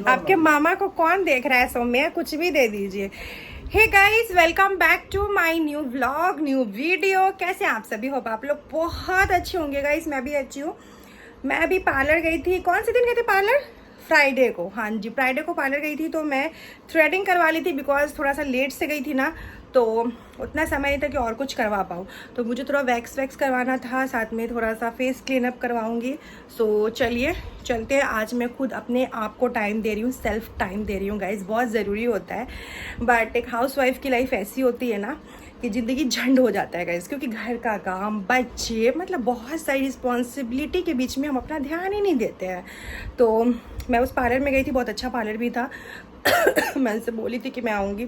आपके मामा को कौन देख रहा है सौम्या? कुछ भी दे दीजिए। Hey guys, welcome back to my new vlog, new video. कैसे आप सभी? होप आप लोग बहुत अच्छे होंगे गाइस। मैं भी अच्छी हूँ। मैं अभी पार्लर गई थी। कौन से दिन गए थे पार्लर? फ्राइडे को। हाँ जी, फ्राइडे को पार्लर गई थी। तो मैं थ्रेडिंग करवा ली थी बिकॉज थोड़ा सा लेट से गई थी ना, तो उतना समय नहीं था कि और कुछ करवा पाऊँ। तो मुझे थोड़ा वैक्स करवाना था, साथ में थोड़ा सा फेस क्लीनअप करवाऊँगी। सो चलिए चलते हैं। आज मैं खुद अपने आप को टाइम दे रही हूँ, सेल्फ टाइम दे रही हूँ गाइस। बहुत ज़रूरी होता है। बट एक हाउसवाइफ की लाइफ ऐसी होती है ना कि ज़िंदगी झंड हो जाता है गाइस, क्योंकि घर का काम, बच्चे, मतलब बहुत सारी रिस्पॉन्सिबिलिटी के बीच में हम अपना ध्यान ही नहीं देते हैं। तो मैं उस पार्लर में गई थी, बहुत अच्छा पार्लर भी था। मैं उनसे बोली थी कि मैं आऊँगी।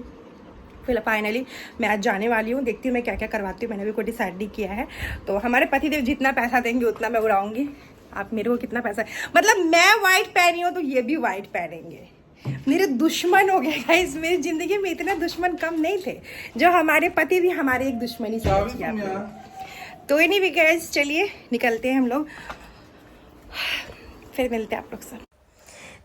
फिर फाइनली मैं आज जाने वाली हूँ। देखती हूँ मैं क्या क्या करवाती हूँ। मैंने भी कोई डिसाइड नहीं किया है। तो हमारे पतिदेव जितना पैसा देंगे उतना मैं उड़ाऊँगी। आप मेरे को कितना पैसा, मतलब मैं वाइट पहनी हूँ तो ये भी वाइट पहनेंगे। मेरे दुश्मन हो गए गाइस। मेरी जिंदगी में इतने दुश्मन कम नहीं थे जो हमारे पति भी हमारे एक दुश्मनी समझिए आप। तो नहीं भी गाइस, चलिए निकलते हैं हम लोग, फिर मिलते हैं आप लोग से।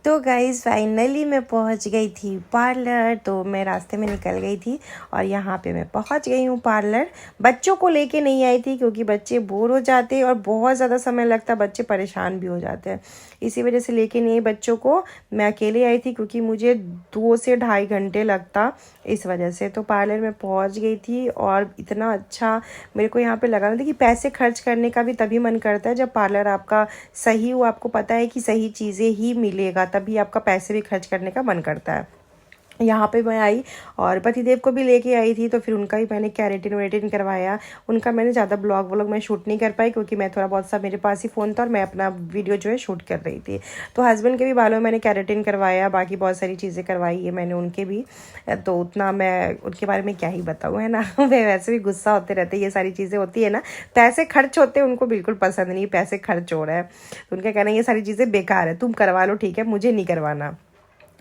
तो गाइज़ फाइनली मैं पहुंच गई थी पार्लर। तो मैं रास्ते में निकल गई थी और यहाँ पे मैं पहुंच गई हूँ पार्लर। बच्चों को लेके नहीं आई थी क्योंकि बच्चे बोर हो जाते और बहुत ज़्यादा समय लगता, बच्चे परेशान भी हो जाते हैं। इसी वजह से लेके नहीं बच्चों को। मैं अकेले आई थी क्योंकि मुझे 2 से ढाई घंटे लगता, इस वजह से। तो पार्लर में पहुँच गई थी और इतना अच्छा मेरे को यहाँ पे लगा था कि पैसे खर्च करने का भी तभी मन करता है जब पार्लर आपका सही हो, आपको पता है कि सही चीज़ें ही मिलेगा, तभी आपका पैसे भी खर्च करने का मन करता है। यहाँ पे मैं आई और पतिदेव को भी लेके आई थी, तो फिर उनका भी मैंने कैरेटिन वेरेटिन करवाया। उनका मैंने ज़्यादा ब्लॉग मैं शूट नहीं कर पाई क्योंकि मैं थोड़ा बहुत सा मेरे पास ही फ़ोन था और मैं अपना वीडियो जो है शूट कर रही थी। तो हस्बैंड के भी बालों में मैंने कैरेटिन करवाया, बाकी बहुत सारी चीज़ें करवाई है मैंने उनके भी। तो उतना मैं उनके बारे में क्या ही बताऊँ, है ना। वे वैसे भी गुस्सा होते रहते, ये सारी चीज़ें होती है ना, पैसे खर्च होते हैं, उनको बिल्कुल पसंद नहीं पैसे खर्च हो रहा है। तो उनका कहना ये सारी चीज़ें बेकार है, तुम करवा लो ठीक है, मुझे नहीं करवाना।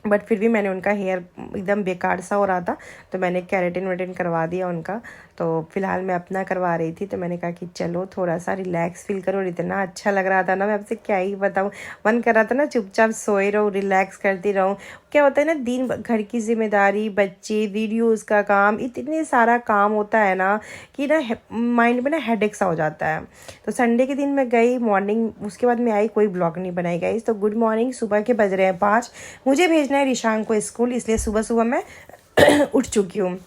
बट फिर भी मैंने उनका हेयर एकदम बेकार सा हो रहा था तो मैंने कैरेटिन वेरेटिन करवा दिया उनका। तो फिलहाल मैं अपना करवा रही थी, तो मैंने कहा कि चलो थोड़ा सा रिलैक्स फील करो। और इतना अच्छा लग रहा था ना, मैं आपसे क्या ही बताऊँ। मन कर रहा था ना चुपचाप सोए रहूँ, रिलैक्स करती रहूँ। क्या होता है ना, दिन घर की जिम्मेदारी, बच्चे, वीडियोज़ का काम, इतने सारा काम होता है ना कि ना माइंड में ना हेडेक सा हो जाता है। तो संडे के दिन मैं गई मॉर्निंग, उसके बाद मैं आई, कोई ब्लॉग नहीं बनाई गई। तो गुड मॉर्निंग, सुबह के बज रहे हैं 5। मुझे भेजना है रिशांग को स्कूल, इसलिए सुबह सुबह मैं उठ चुकी हूँ।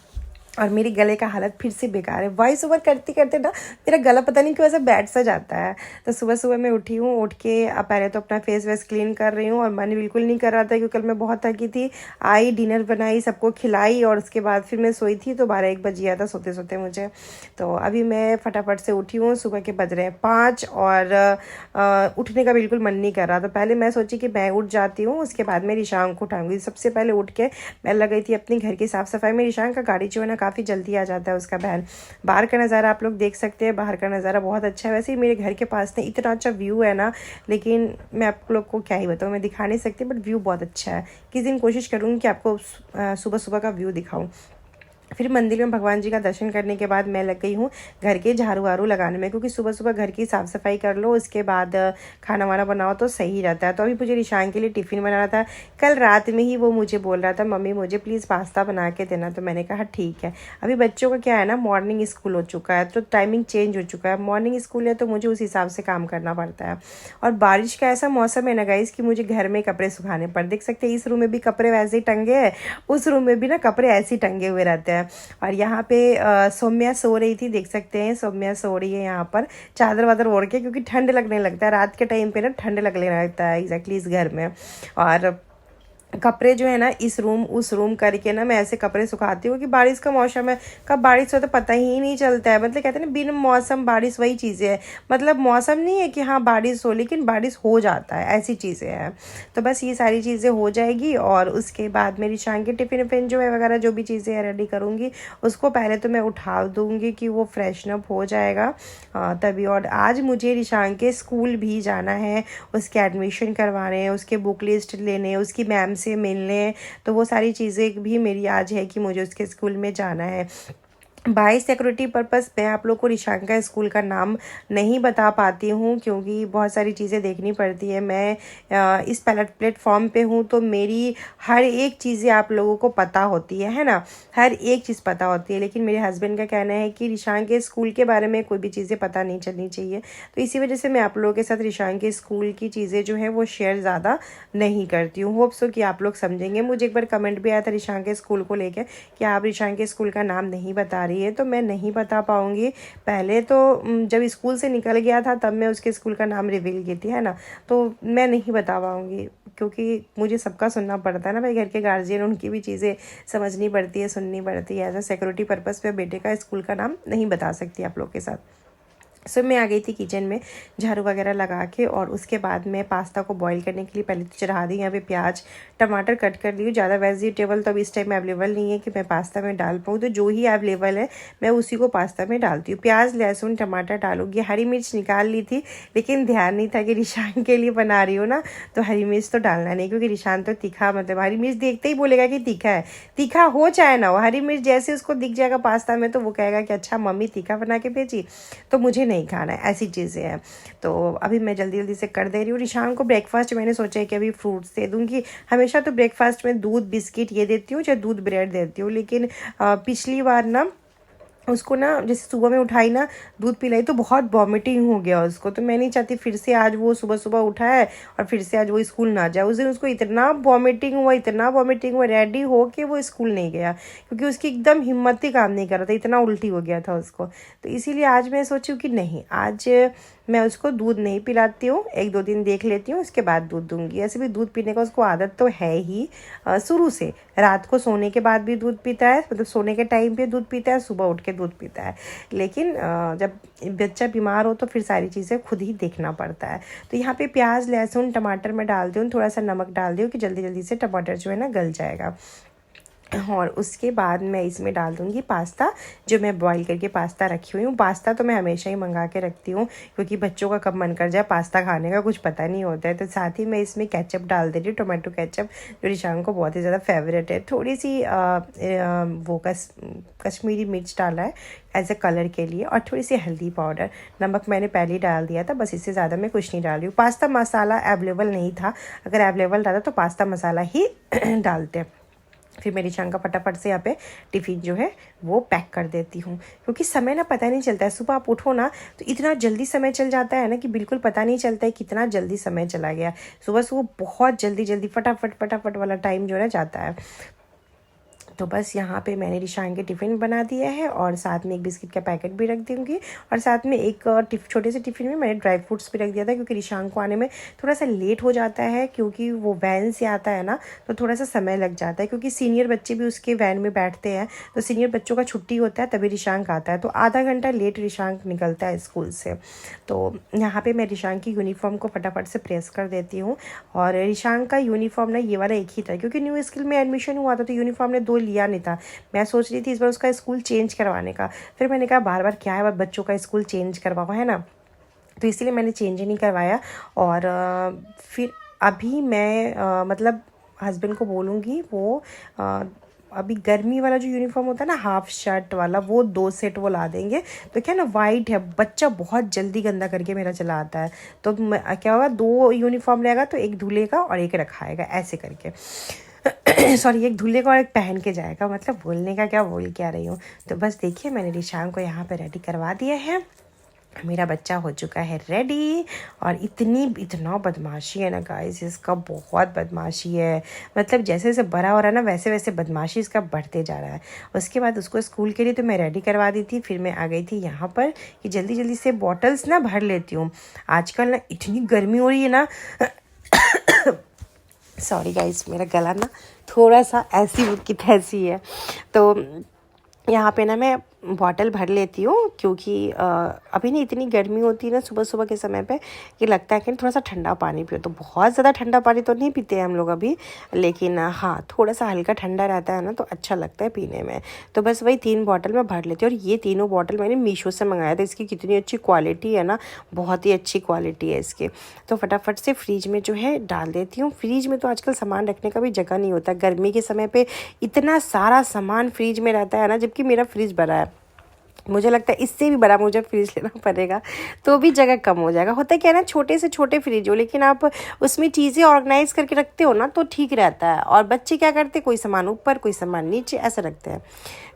और मेरी गले का हालत फिर से बेकार है। वॉइस ओवर करते करते ना मेरा गला पता नहीं क्यों ऐसा बैठ सा जाता है। तो सुबह सुबह मैं उठी हूँ, उठ के अब पहले तो अपना फेस वेस क्लीन कर रही हूँ और मन बिल्कुल नहीं कर रहा था क्योंकि कल मैं बहुत थकी थी। आई, डिनर बनाई, सबको खिलाई और उसके बाद फिर मैं सोई थी। तो 12-1 बज गया था सोते सोते मुझे। तो अभी मैं फटाफट से उठी हूँ। सुबह के बज रहे हैं 5 और उठने का बिल्कुल मन नहीं कर रहा। तो पहले मैं सोची कि मैं उठ जाती हूँ, उसके बाद मैं रिशांग को उठाऊंगी। सबसे पहले उठ के मैं लग गई थी अपनी घर की साफ़ सफाई में। रिशांग का गाड़ी जो है ना काफ़ी जल्दी आ जाता है उसका वैन। बाहर का नज़ारा आप लोग देख सकते हैं, बाहर का नज़ारा बहुत अच्छा है। वैसे ही मेरे घर के पास में इतना अच्छा व्यू है ना, लेकिन मैं आप लोग को क्या ही बताऊँ, मैं दिखा नहीं सकती, बट व्यू बहुत अच्छा है। किस दिन कोशिश करूँगी कि आपको सुबह सुबह का व्यू दिखाऊँ। फिर मंदिर में भगवान जी का दर्शन करने के बाद मैं लग गई हूँ घर के झाड़ू वारू लगाने में, क्योंकि सुबह सुबह घर की साफ़ सफाई कर लो, उसके बाद खाना वाना बनाओ तो सही रहता है। तो अभी मुझे रिशांग के लिए टिफ़िन बनाना था। कल रात में ही वो मुझे बोल रहा था, मम्मी मुझे प्लीज़ पास्ता बना के देना। तो मैंने कहा ठीक है। अभी बच्चों का क्या है ना, मॉर्निंग स्कूल हो चुका है तो टाइमिंग चेंज हो चुका है। मॉर्निंग स्कूल है तो मुझे उस हिसाब से काम करना पड़ता है। और बारिश का ऐसा मौसम है ना गाइस कि मुझे घर में कपड़े सुखाने पड़, देख सकते हैं इस रूम में भी कपड़े वैसे ही टंगे हैं, उस रूम में भी ना कपड़े ऐसे ही टंगे हुए रहते हैं। और यहाँ पे सौम्या सो रही थी, देख सकते हैं सौम्या सो रही है यहाँ पर चादर वादर ओढ़ के, क्योंकि ठंड लगने लगता है रात के टाइम पे ना, ठंड लगने लगता है एग्जैक्टली इस घर में। और कपड़े जो है ना इस रूम उस रूम करके ना मैं ऐसे कपड़े सुखाती हूँ कि बारिश का मौसम है, कब बारिश हो तो पता ही नहीं चलता है। मतलब कहते हैं ना बिन मौसम बारिश, वही चीज़ें हैं। मतलब मौसम नहीं है कि हाँ बारिश हो, लेकिन बारिश हो जाता है, ऐसी चीज़ें हैं। तो बस ये सारी चीज़ें हो जाएगी और उसके बाद मेरी शाम के टिफ़िन विफ़िन जो है वगैरह जो भी चीज़ें रेडी करूँगी, उसको पहले तो मैं उठा दूँगी कि वो फ्रेशनअप हो जाएगा तभी। और आज मुझे रिशांग के स्कूल भी जाना है, उसके एडमिशन करवाने हैं, उसके बुक लिस्ट लेने, उसकी मैम से मिलने। तो वो सारी चीज़ें भी मेरी आज है कि मुझे उसके स्कूल में जाना है। बाय सिक्योरिटी पर्पस मैं आप लोग को ऋषांक का स्कूल का नाम नहीं बता पाती हूँ, क्योंकि बहुत सारी चीज़ें देखनी पड़ती है। मैं इस प्लेटफॉर्म पे हूँ, तो मेरी हर एक चीज़ें आप लोगों को पता होती है ना, हर एक चीज़ पता होती है। लेकिन मेरे हस्बैंड का कहना है कि ऋषांक के स्कूल के बारे में कोई भी चीज़ें पता नहीं चलनी चाहिए, तो इसी वजह से मैं आप लोगों के साथ ऋषांक के स्कूल की चीज़ें जो है वो शेयर ज़्यादा नहीं करती हूँ। होप सो कि आप लोग समझेंगे। मुझे एक बार कमेंट भी आया था ऋषांक के स्कूल को लेकर कि आप ऋषांक के स्कूल का नाम नहीं बता रही है, तो मैं नहीं बता पाऊँगी। पहले तो जब स्कूल से निकल गया था तब मैं उसके स्कूल का नाम रिवील की थी, है ना, तो मैं नहीं बता पाऊँगी, क्योंकि मुझे सबका सुनना पड़ता है ना भाई, घर के गार्जियन, उनकी भी चीज़ें समझनी पड़ती है, सुननी पड़ती है। एज अ सिक्योरिटी पर्पस पे बेटे का स्कूल का नाम नहीं बता सकती आप लोग के साथ। सो मैं आ गई थी किचन में झाड़ू वगैरह लगा के, और उसके बाद मैं पास्ता को बॉईल करने के लिए पहले तो चढ़ा दी। यहाँ पे प्याज टमाटर कट कर दी हूँ। ज़्यादा वेजिटेबल तो अभी इस टाइम अवेलेबल नहीं है कि मैं पास्ता में डाल पाऊँ, तो जो ही अवेलेबल है मैं उसी को पास्ता में डालती हूँ। प्याज लहसुन टमाटर डालूंगी। हरी मिर्च निकाल ली थी, लेकिन ध्यान नहीं था कि रिशान के लिए बना रही हूँ ना, तो हरी मिर्च तो डालना नहीं, क्योंकि रिशान तो तीखा, मतलब हरी मिर्च देखते ही बोलेगा कि तीखा है। तीखा हो चाहे ना हो, हरी मिर्च जैसे उसको दिख जाएगा पास्ता में, तो वो कहेगा कि अच्छा मम्मी तीखा बना के भेजी, तो मुझे नहीं खाना है। ऐसी चीज़ें हैं। तो अभी मैं जल्दी जल्दी से कर दे रही हूँ। ऋषांक को ब्रेकफास्ट मैंने सोचा है कि अभी फ्रूट्स दे दूँगी। हमेशा तो ब्रेकफास्ट में दूध बिस्किट ये देती हूँ, चाहे दूध ब्रेड देती हूँ, लेकिन पिछली बार ना उसको ना, जैसे सुबह में उठाई ना, दूध पिलाई तो बहुत वॉमिटिंग हो गया उसको, तो मैं नहीं चाहती फिर से आज वो सुबह सुबह उठा है और फिर से आज वो स्कूल ना जाए। उस दिन उसको इतना वॉमिटिंग हुआ, इतना वॉमिटिंग हुआ, रेडी हो के वो स्कूल नहीं गया, क्योंकि उसकी एकदम हिम्मत ही काम नहीं कर रहा था, इतना उल्टी हो गया था उसको। तो इसीलिए आज मैं सोची कि नहीं, आज मैं उसको दूध नहीं पिलाती हूँ, 1-2 दिन देख लेती हूँ, उसके बाद दूध दूंगी। ऐसे भी दूध पीने का उसको आदत तो है ही शुरू से। रात को सोने के बाद भी दूध पीता है, मतलब सोने के टाइम पे दूध पीता है, सुबह उठ के दूध पीता है। लेकिन जब बच्चा बीमार हो तो फिर सारी चीज़ें खुद ही देखना पड़ता है। तो यहाँ पे प्याज लहसुन टमाटर में डाल दूँ, थोड़ा सा नमक डाल दूँ कि जल्दी जल्दी से टमाटर जो है ना गल जाएगा। और उसके बाद मैं इसमें डाल दूँगी पास्ता, जो मैं बॉईल करके पास्ता रखी हुई हूँ। पास्ता तो मैं हमेशा ही मंगा के रखती हूँ, क्योंकि बच्चों का कब मन कर जाए पास्ता खाने का कुछ पता नहीं होता है। तो साथ ही मैं इसमें केचप डाल दे रही हूँ, टोमेटो केचप, जो ऋषांक को बहुत ही ज़्यादा फेवरेट है। थोड़ी सी वो कश्मीरी मिर्च डाला है एज अ कलर के लिए, और थोड़ी सी हल्दी पाउडर। नमक मैंने पहले ही डाल दिया था, बस इससे ज़्यादा मैं कुछ नहीं डाल रही हूँ। पास्ता मसाला अवेलेबल नहीं था, अगर अवेलेबल रहता तो पास्ता मसाला ही डालते। फिर मेरी ऋषांक का फटाफट से यहाँ पे टिफ़िन जो है वो पैक कर देती हूँ, क्योंकि समय ना पता नहीं चलता है। सुबह आप उठो ना तो इतना जल्दी समय चल जाता है ना कि बिल्कुल पता नहीं चलता है कितना जल्दी समय चला गया। सुबह सुबह बहुत जल्दी जल्दी फटाफट फटाफट वाला टाइम जो है जाता है। तो बस यहाँ पे मैंने ऋषांक के टिफ़िन बना दिया है, और साथ में एक बिस्किट का पैकेट भी रख दूँगी, और साथ में एक छोटे से टिफ़िन में मैंने ड्राई फ्रूट्स भी रख दिया था, क्योंकि ऋषांक को आने में थोड़ा सा लेट हो जाता है, क्योंकि वो वैन से आता है ना, तो थोड़ा सा समय लग जाता है, क्योंकि सीनियर बच्चे भी उसके वैन में बैठते हैं। तो सीनियर बच्चों का छुट्टी होता है तभी ऋषांक आता है, तो आधा घंटा लेट ऋषांक निकलता है स्कूल से। तो यहाँ पर मैं ऋषांक की यूनिफॉर्म को फटाफट से प्रेस कर देती हूँ। और ऋषांक का यूनिफॉर्म ना ये वाला एक ही था, क्योंकि न्यू स्कूल में एडमिशन हुआ था, तो यूनिफॉर्म ने 2 लिया नहीं था। मैं सोच रही थी इस बार उसका स्कूल चेंज करवाने का, फिर मैंने कहा बार बार क्या है बच्चों का स्कूल चेंज करवाओ, है ना, तो इसीलिए मैंने चेंज ही नहीं करवाया। और फिर अभी मैं मतलब हस्बैंड को बोलूँगी वो अभी गर्मी वाला जो यूनिफॉर्म होता है ना, हाफ शर्ट वाला, वो 2 सेट वो ला देंगे। तो क्या ना, वाइट है, बच्चा बहुत जल्दी गंदा करके मेरा चला आता है, तो क्या होगा, 2 यूनिफॉर्म रहेगा, तो एक धुलेगा और एक रखाएगा, ऐसे करके सॉरी, एक धुलेगा और एक पहन के जाएगा, मतलब बोलने का क्या बोल क्या रही हूँ। तो बस देखिए, मैंने ऋषांक को यहाँ पे रेडी करवा दिया है, मेरा बच्चा हो चुका है रेडी। और इतना बदमाशी है ना गाइस, इसका बहुत बदमाशी है, मतलब जैसे जैसे बड़ा हो रहा है ना, वैसे वैसे बदमाशी इसका बढ़ते जा रहा है। उसके बाद उसको स्कूल के लिए तो मैं रेडी करवा दी थी, फिर मैं आ गई थी यहाँ पर कि जल्दी जल्दी से बॉटल्स ना भर लेती हूँ। आजकल ना इतनी गर्मी हो रही है ना सॉरी गाइस, मेरा गला ना थोड़ा सा ऐसी की तैसी है, तो यहाँ पे ना मैं बॉटल भर लेती हूँ, क्योंकि अभी ना इतनी गर्मी होती है ना सुबह सुबह के समय पे कि लगता है कि थोड़ा सा ठंडा पानी पियो। तो बहुत ज़्यादा ठंडा पानी तो नहीं पीते हैं हम लोग अभी, लेकिन हाँ, थोड़ा सा हल्का ठंडा रहता है ना, तो अच्छा लगता है पीने में। तो बस वही 3 बॉटल मैं भर लेती हूँ। और ये तीनों बॉटल मैंने मीशो से मंगाया था, इसकी कितनी अच्छी क्वालिटी है ना, बहुत ही अच्छी क्वालिटी है इसकी। तो फटाफट से फ्रिज में जो है डाल देती हूँ। फ्रिज में तो आजकल सामान रखने का भी जगह नहीं होता, गर्मी के समय पर इतना सारा सामान फ्रिज में रहता है ना, जबकि मेरा फ्रिज बड़ा है। मुझे लगता है इससे भी बड़ा मुझे फ्रिज लेना पड़ेगा, तो भी जगह कम हो जाएगा। होता है क्या है ना, छोटे से छोटे फ्रिज हो लेकिन आप उसमें चीज़ें ऑर्गेनाइज करके रखते हो ना तो ठीक रहता है। और बच्चे क्या करते हैं, कोई सामान ऊपर कोई सामान नीचे ऐसा रखते हैं।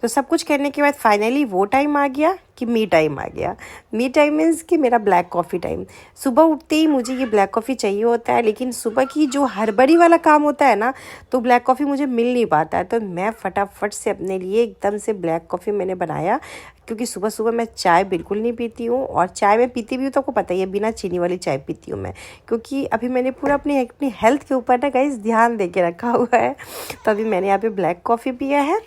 तो सब कुछ करने के बाद फाइनली वो टाइम आ गया कि मी टाइम आ गया। मी टाइम मीन्स कि मेरा ब्लैक कॉफ़ी टाइम। सुबह उठते ही मुझे ये ब्लैक कॉफ़ी चाहिए होता है, लेकिन सुबह की जो हड़बड़ी वाला काम होता है ना, तो ब्लैक कॉफ़ी मुझे मिल नहीं पाता है। तो मैं फटाफट से अपने लिए एकदम से ब्लैक कॉफ़ी मैंने बनाया, क्योंकि सुबह सुबह मैं चाय बिल्कुल नहीं पीती हूँ। और चाय मैं पीती भी हूँ तो आपको पता ही है, बिना चीनी वाली चाय पीती हूँ मैं, क्योंकि अभी मैंने पूरा अपनी हेल्थ के ऊपर ना गाइस ध्यान दे के रखा हुआ है। तो अभी मैंने यहाँ पे ब्लैक कॉफ़ी पिया है।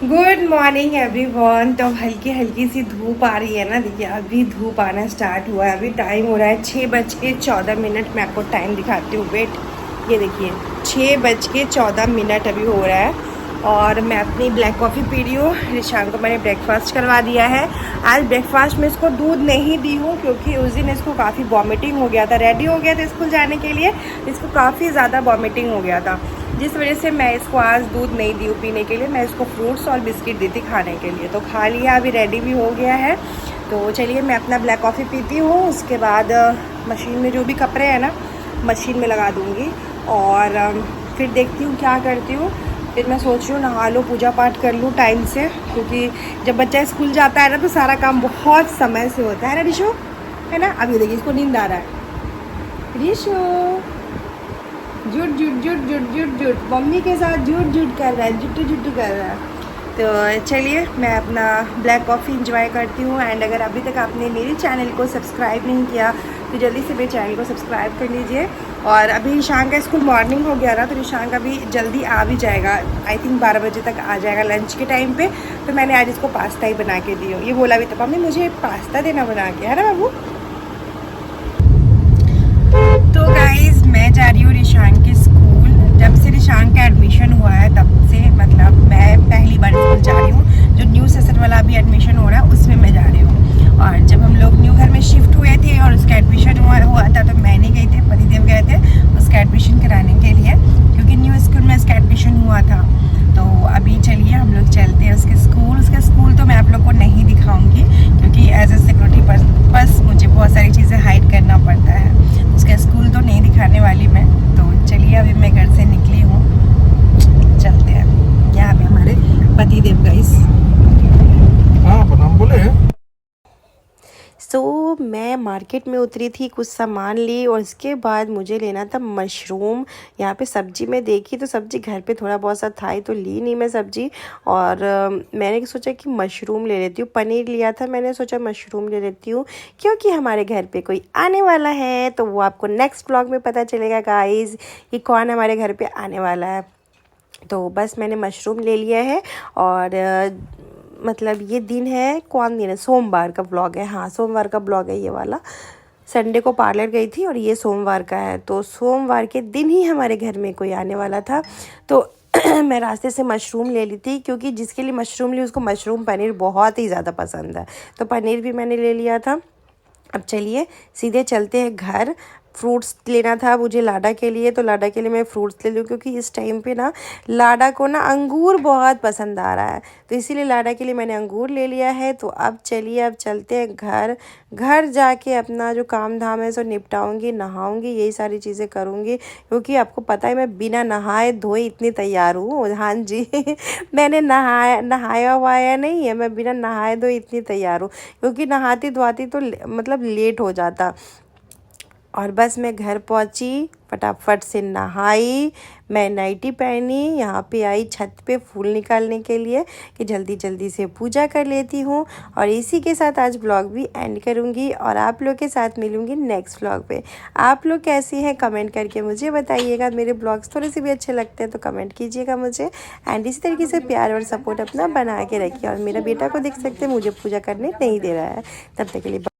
Good morning everyone. तो हल्की हल्की सी धूप आ रही है ना, देखिए अभी धूप आना स्टार्ट हुआ है। अभी टाइम हो रहा है 6:14। मैं आपको टाइम दिखाती हूँ, वेट, ये देखिए 6:14 अभी हो रहा है। और मैं अपनी ब्लैक कॉफ़ी पी रही हूँ। रिशान को मैंने ब्रेकफास्ट करवा दिया है। आज ब्रेकफास्ट में इसको दूध नहीं दी हूँ, क्योंकि उस दिन इसको काफ़ी वॉमिटिंग हो गया था। रेडी हो गया था स्कूल जाने के लिए, इसको काफ़ी ज़्यादा वॉमिटिंग हो गया था, जिस वजह से मैं इसको आज दूध नहीं दी हूँ पीने के लिए। मैं इसको फ्रूट्स और बिस्किट दी थी खाने के लिए, तो खा लिया, अभी रेडी भी हो गया है। तो चलिए मैं अपना ब्लैक कॉफ़ी पीती हूँ, उसके बाद मशीन में जो भी कपड़े हैं ना मशीन में लगा दूँगी, और फिर देखती हूँ क्या करती हूँ। फिर मैं सोच रही हूँ नहा लो, पूजा पाठ कर लूँ टाइम से, क्योंकि जब बच्चा स्कूल जाता है ना तो सारा काम बहुत समय से होता है ना रिशु, है ना। अभी देखिए इसको नींद आ रहा है। रिशु जुट जुट जुट जुट जुट जुट मम्मी के साथ जुट जुट कर रहा है, जुट्टू जुट्टू कर रहा है। तो चलिए मैं अपना ब्लैक कॉफ़ी इंजॉय करती हूँ। एंड अगर अभी तक आपने मेरे चैनल को सब्सक्राइब नहीं किया तो जल्दी से मेरे चैनल को सब्सक्राइब कर लीजिए। और अभी ईशान का स्कूल मॉर्निंग हो गया ना, तो ईशान का भी जल्दी आ भी जाएगा, आई थिंक 12 बजे तक आ जाएगा लंच के टाइम पे। तो मैंने आज इसको पास्ता ही बना के दी हो। ये बोला भी था मम्मी मुझे पास्ता देना बना के, है ना बाबू। तो गाइज मैं जा रही हूँ रिशान के स्कूल। जब से रिशान का एडमिशन हुआ है तब से, मतलब मैं पहली बार स्कूल जा रही हूँ। जो न्यू सेशन वाला अभी एडमिशन हो रहा है उसमें मैं जा रही हूँ। और जब हम लोग न्यू घर में शिफ्ट हुए थे और उसका एडमिशन हुआ था, तो मैं नहीं गई थी, पतिदेव गए थे उसका एडमिशन कराने के लिए, क्योंकि न्यू स्कूल में उसका एडमिशन हुआ था। तो अभी चलिए हम लोग चलते हैं उसके स्कूल। उसका स्कूल तो मैं आप लोग को नहीं दिखाऊंगी, क्योंकि एज ए सिक्योरिटी पर्पस मुझे बहुत सारी चीज़ें हाइड करना पड़ता है। उसका स्कूल तो नहीं दिखाने वाली मैं। तो चलिए अभी मैं घर से निकली हूँ, चलते हैं। यहाँ पे हमारे पतिदेव गाइस। हाँ प्रणाम बोले। सो मैं मार्केट में उतरी थी, कुछ सामान ली, और इसके बाद मुझे लेना था मशरूम। यहाँ पे सब्जी में देखी तो सब्जी घर पे थोड़ा बहुत सा था ही, तो ली नहीं मैं सब्जी। और मैंने सोचा कि मशरूम ले लेती हूँ। पनीर लिया था, मैंने सोचा मशरूम ले लेती हूँ, क्योंकि हमारे घर पे कोई आने वाला है। तो वो आपको नेक्स्ट ब्लॉग में पता चलेगा गाइस कि कौन हमारे घर पे आने वाला है। तो बस मैंने मशरूम ले लिया है। और मतलब ये दिन है, कौन दिन है, सोमवार का ब्लॉग है। हाँ सोमवार का ब्लॉग है ये वाला। संडे को पार्लर गई थी और ये सोमवार का है। तो सोमवार के दिन ही हमारे घर में कोई आने वाला था। तो मैं रास्ते से मशरूम ले ली थी, क्योंकि जिसके लिए मशरूम ली उसको मशरूम पनीर बहुत ही ज़्यादा पसंद है। तो पनीर भी मैंने ले लिया था। अब चलिए सीधे चलते हैं घर। फ्रूट्स लेना था मुझे लाडा के लिए, तो लाडा के लिए मैं फ्रूट्स ले लूँ, क्योंकि इस टाइम पे ना लाडा को ना अंगूर बहुत पसंद आ रहा है। तो इसीलिए लाडा के लिए मैंने अंगूर ले लिया है। तो अब चलिए अब चलते हैं घर। घर जाके अपना जो काम धाम है सो निपटाऊंगी, नहाऊंगी, यही सारी चीज़ें करूंगी, क्योंकि आपको पता है मैं बिना नहाए धोए इतनी तैयार हूँ। हाँ जी मैंने नहाया हुआया नहीं है, मैं बिना नहाए धोए इतनी तैयार हूँ, क्योंकि नहाती धोती तो मतलब लेट हो जाता। और बस मैं घर पहुंची, फटाफट से नहाई, मैं नाइटी पहनी, यहाँ पे आई छत पे फूल निकालने के लिए कि जल्दी जल्दी से पूजा कर लेती हूँ। और इसी के साथ आज ब्लॉग भी एंड करूँगी, और आप लोग के साथ मिलूँगी नेक्स्ट ब्लॉग पे। आप लोग कैसे हैं कमेंट करके मुझे बताइएगा। मेरे ब्लॉग्स थोड़े से भी अच्छे लगते हैं तो कमेंट कीजिएगा मुझे। एंड इसी तरीके से प्यार और सपोर्ट अपना बना के रखिए। और मेरा बेटा को देख सकते हैं, मुझे पूजा करने नहीं दे रहा है। तब तक के लिए